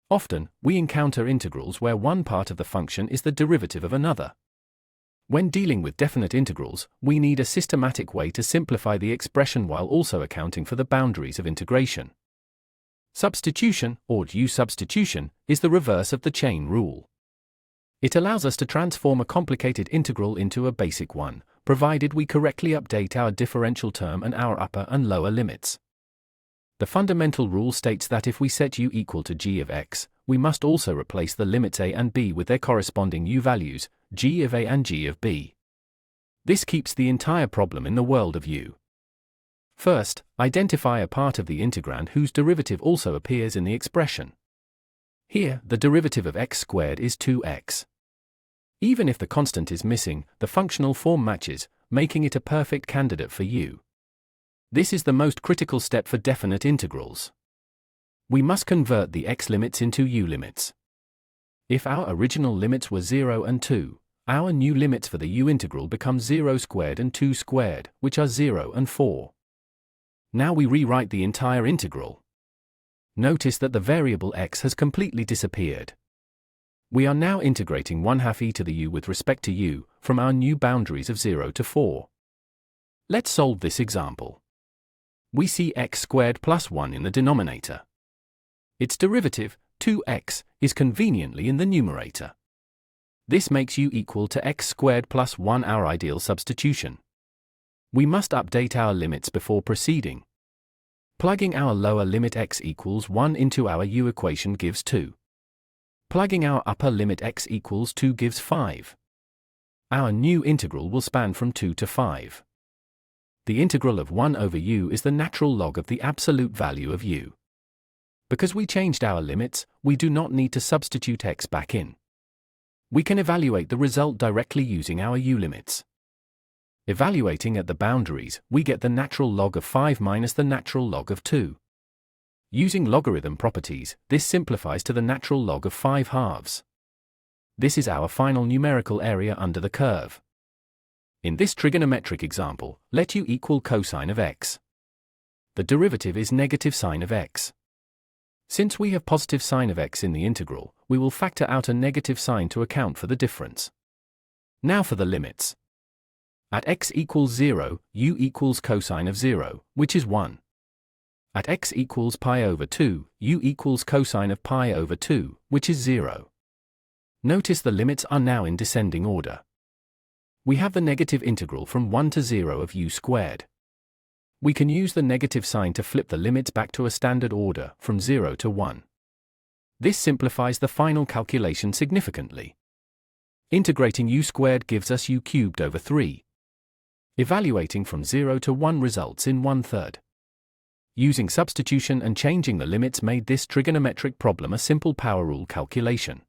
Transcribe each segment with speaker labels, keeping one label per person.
Speaker 1: Often, we encounter integrals where one part of the function is the derivative of another. When dealing with definite integrals, we need a systematic way to simplify the expression while also accounting for the boundaries of integration. Substitution, or u-substitution, is the reverse of the chain rule. It allows us to transform a complicated integral into a basic one, provided we correctly update our differential term and our upper and lower limits. The fundamental rule states that if we set u equal to g of x, we must also replace the limits a and b with their corresponding u values, g of a and g of b. This keeps the entire problem in the world of u. First, identify a part of the integrand whose derivative also appears in the expression. Here, the derivative of x squared is 2x. Even if the constant is missing, the functional form matches, making it a perfect candidate for u. This is the most critical step for definite integrals. We must convert the x limits into u limits. If our original limits were 0 and 2, our new limits for the u integral become 0 squared and 2 squared, which are 0 and 4. Now we rewrite the entire integral. Notice that the variable x has completely disappeared. We are now integrating 1/2 e to the u with respect to u, from our new boundaries of 0 to 4. Let's solve this example. We see x squared plus 1 in the denominator. Its derivative, 2x, is conveniently in the numerator. This makes u equal to x squared plus 1, our ideal substitution. We must update our limits before proceeding. Plugging our lower limit x equals 1 into our u equation gives 2. Plugging our upper limit x equals 2 gives 5. Our new integral will span from 2 to 5. The integral of 1 over u is the natural log of the absolute value of u. Because we changed our limits, we do not need to substitute x back in. We can evaluate the result directly using our u limits. Evaluating at the boundaries, we get the natural log of 5 minus the natural log of 2. Using logarithm properties, this simplifies to the natural log of 5/2. This is our final numerical area under the curve. In this trigonometric example, let u equal cosine of x. The derivative is negative sine of x. Since we have positive sine of x in the integral, we will factor out a negative sign to account for the difference. Now for the limits. At x equals 0, u equals cosine of 0, which is 1. At x equals pi over 2, u equals cosine of pi over 2, which is 0. Notice the limits are now in descending order. We have the negative integral from 1 to 0 of u squared. We can use the negative sign to flip the limits back to a standard order from 0 to 1. This simplifies the final calculation significantly. Integrating u squared gives us u cubed over 3. Evaluating from 0 to 1 results in 1/3. Using substitution and changing the limits made this trigonometric problem a simple power rule calculation.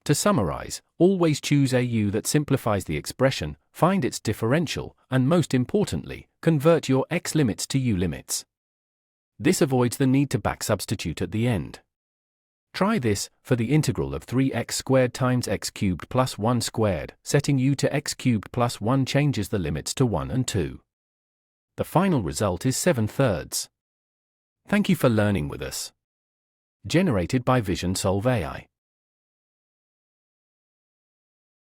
Speaker 1: To summarize, always choose a u that simplifies the expression, find its differential, and most importantly, convert your x limits to u limits. This avoids the need to back substitute at the end. Try this for the integral of 3x squared times x cubed plus 1 squared, setting u to x cubed plus 1 changes the limits to 1 and 2. The final result is 7/3. Thank you for learning with us. Generated by Vision Solve AI.